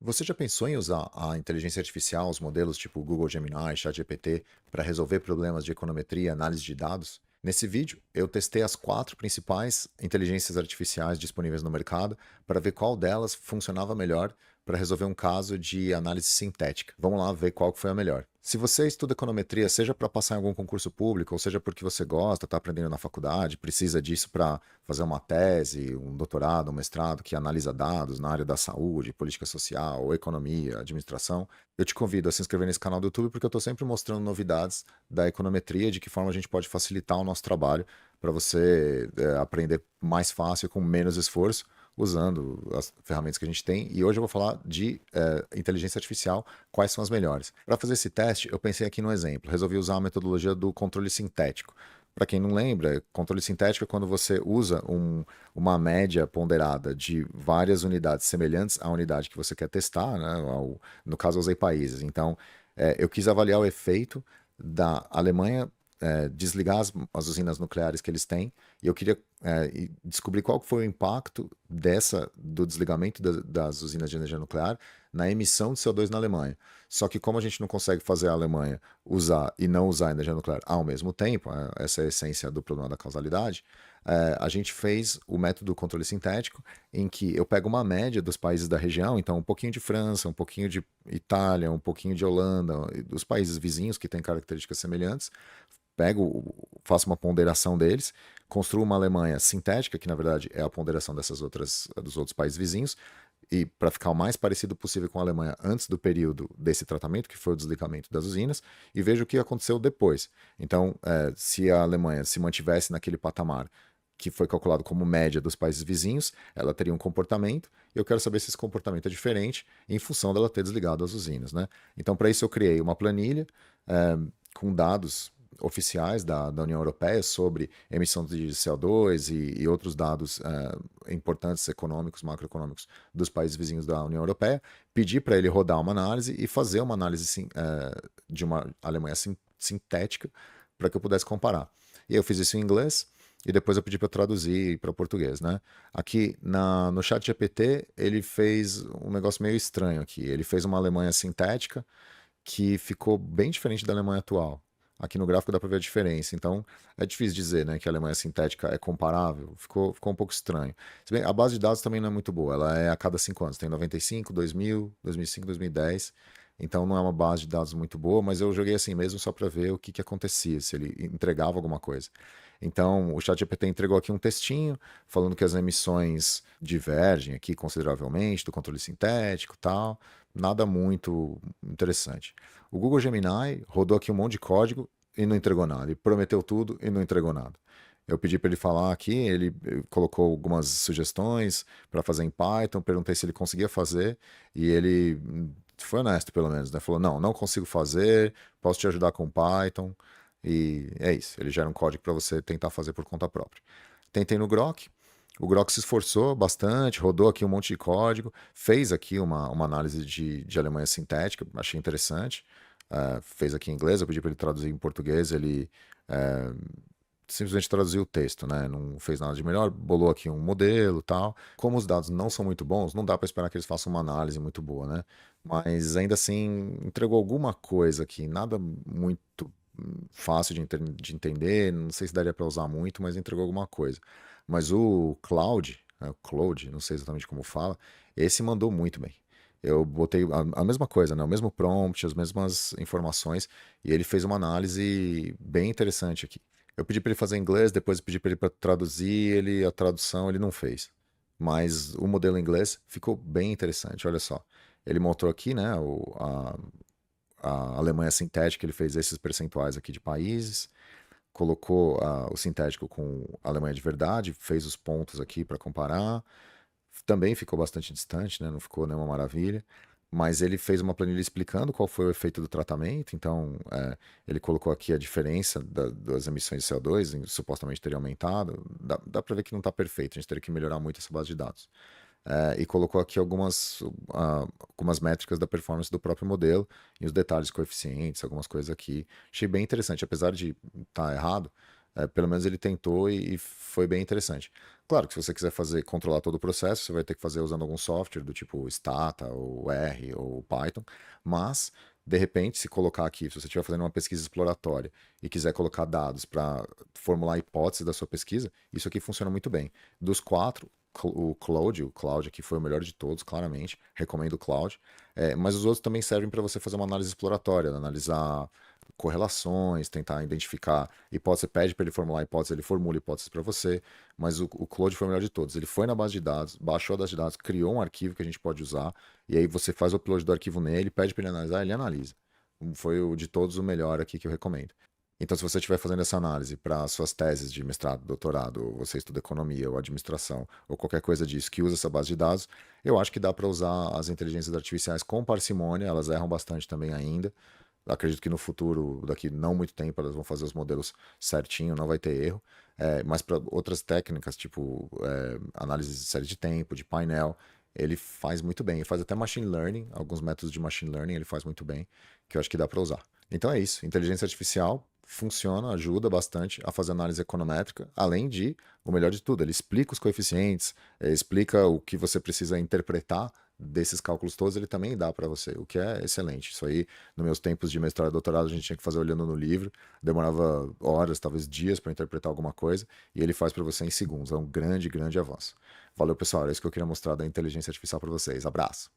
Você já pensou em usar a inteligência artificial, os modelos tipo Google Gemini, ChatGPT, para resolver problemas de econometria e análise de dados? Nesse vídeo, eu testei as 4 principais inteligências artificiais disponíveis no mercado para ver qual delas funcionava melhor para resolver um caso de análise sintética. Vamos lá ver qual que foi a melhor. Se você estuda econometria, seja para passar em algum concurso público, ou seja porque você gosta, está aprendendo na faculdade, precisa disso para fazer uma tese, um doutorado, um mestrado que analisa dados na área da saúde, política social, ou economia, administração, eu te convido a se inscrever nesse canal do YouTube porque eu estou sempre mostrando novidades da econometria, de que forma a gente pode facilitar o nosso trabalho para você aprender mais fácil, com menos esforço, usando as ferramentas que a gente tem. E hoje eu vou falar de inteligência artificial, quais são as melhores. Para fazer esse teste, eu pensei aqui no exemplo. Resolvi usar a metodologia do controle sintético. Para quem não lembra, controle sintético é quando você usa uma média ponderada de várias unidades semelhantes à unidade que você quer testar, né? No caso, eu usei países. Então, eu quis avaliar o efeito da Alemanha desligar as usinas nucleares que eles têm, e eu queria descobrir qual foi o impacto do desligamento das usinas de energia nuclear na emissão de CO2 na Alemanha. Só que como a gente não consegue fazer a Alemanha usar e não usar a energia nuclear ao mesmo tempo, essa é a essência do problema da causalidade, a gente fez o método do controle sintético, em que eu pego uma média dos países da região, então um pouquinho de França, um pouquinho de Itália, um pouquinho de Holanda, dos países vizinhos que têm características semelhantes, faço uma ponderação deles, construo uma Alemanha sintética, que na verdade é a ponderação dos outros países vizinhos, e para ficar o mais parecido possível com a Alemanha antes do período desse tratamento, que foi o desligamento das usinas, e vejo o que aconteceu depois. Então, se a Alemanha se mantivesse naquele patamar que foi calculado como média dos países vizinhos, ela teria um comportamento, e eu quero saber se esse comportamento é diferente em função dela ter desligado as usinas, né? Então, para isso, eu criei uma planilha com dados oficiais da União Europeia sobre emissão de CO2 e outros dados importantes econômicos, macroeconômicos dos países vizinhos da União Europeia, pedi para ele rodar uma análise e fazer uma análise de uma Alemanha sintética para que eu pudesse comparar. E eu fiz isso em inglês e depois eu pedi para traduzir para português, né? Aqui no chat GPT ele fez um negócio meio estranho aqui. Ele fez uma Alemanha sintética que ficou bem diferente da Alemanha atual. Aqui no gráfico dá para ver a diferença. Então, é difícil dizer, né, que a Alemanha sintética é comparável. Ficou um pouco estranho. Se bem, a base de dados também não é muito boa. Ela é a cada 5 anos. Tem 95, 2000, 2005, 2010. Então, não é uma base de dados muito boa, mas eu joguei assim mesmo só para ver o que acontecia, se ele entregava alguma coisa. Então, o ChatGPT entregou aqui um textinho falando que as emissões divergem aqui consideravelmente do controle sintético e tal. Nada muito interessante. O Google Gemini rodou aqui um monte de código e não entregou nada. Ele prometeu tudo e não entregou nada. Eu pedi para ele falar aqui, ele colocou algumas sugestões para fazer em Python, perguntei se ele conseguia fazer e ele foi honesto pelo menos, né? Falou, não consigo fazer, posso te ajudar com Python e é isso. Ele gera um código para você tentar fazer por conta própria. Tentei no Grok, o Grok se esforçou bastante, rodou aqui um monte de código, fez aqui uma análise de Alemanha sintética, achei interessante. Fez aqui em inglês, eu pedi para ele traduzir em português, ele simplesmente traduziu o texto, né? Não fez nada de melhor, bolou aqui um modelo e tal. Como os dados não são muito bons, não dá para esperar que eles façam uma análise muito boa, né? Mas ainda assim, entregou alguma coisa aqui, nada muito fácil de entender, não sei se daria para usar muito, mas entregou alguma coisa. Mas o Cloud, Claude, não sei exatamente como fala, esse mandou muito bem. Eu botei a mesma coisa, né? O mesmo prompt, as mesmas informações, e ele fez uma análise bem interessante aqui. Eu pedi para ele fazer em inglês, depois eu pedi para ele para traduzir, a tradução ele não fez. Mas o modelo em inglês ficou bem interessante, olha só. Ele mostrou aqui, né, a Alemanha sintética, ele fez esses percentuais aqui de países, colocou o sintético com a Alemanha de verdade, fez os pontos aqui para comparar. Também ficou bastante distante, né? Não ficou nenhuma maravilha. Mas ele fez uma planilha explicando qual foi o efeito do tratamento. Então, ele colocou aqui a diferença das emissões de CO2, supostamente teria aumentado. Dá para ver que não está perfeito, a gente teria que melhorar muito essa base de dados. E colocou aqui algumas métricas da performance do próprio modelo e os detalhes coeficientes, algumas coisas aqui. Achei bem interessante, apesar de estar errado, Pelo menos ele tentou e foi bem interessante. Claro que se você quiser fazer, controlar todo o processo, você vai ter que fazer usando algum software do tipo Stata, ou R, ou Python, mas, de repente, se colocar aqui, se você estiver fazendo uma pesquisa exploratória e quiser colocar dados para formular a hipótese da sua pesquisa, isso aqui funciona muito bem. Dos quatro, o Claude aqui foi o melhor de todos, claramente, recomendo o Claude. Mas os outros também servem para você fazer uma análise exploratória, analisar correlações, tentar identificar hipótese. Você pede para ele formular hipótese, ele formula hipóteses para você, mas o Claude foi o melhor de todos. Ele foi na base de dados, baixou a base de dados, criou um arquivo que a gente pode usar, e aí você faz o upload do arquivo nele, pede para ele analisar, ele analisa. Foi o de todos o melhor aqui que eu recomendo. Então, se você estiver fazendo essa análise para suas teses de mestrado, doutorado, ou você estuda economia ou administração, ou qualquer coisa disso que usa essa base de dados, eu acho que dá para usar as inteligências artificiais com parcimônia, elas erram bastante também ainda. Acredito que no futuro, daqui não muito tempo, elas vão fazer os modelos certinho, não vai ter erro. Mas para outras técnicas, tipo análise de série de tempo, de painel, ele faz muito bem. Ele faz até machine learning, alguns métodos de machine learning ele faz muito bem, que eu acho que dá para usar. Então é isso. Inteligência artificial funciona, ajuda bastante a fazer análise econométrica, além de, o melhor de tudo, ele explica os coeficientes, explica o que você precisa interpretar desses cálculos todos, ele também dá para você, o que é excelente. Isso aí, nos meus tempos de mestrado e doutorado, a gente tinha que fazer olhando no livro, demorava horas, talvez dias para interpretar alguma coisa, e ele faz para você em segundos. É um grande, grande avanço. Valeu, pessoal. Era isso que eu queria mostrar da inteligência artificial para vocês. Abraço.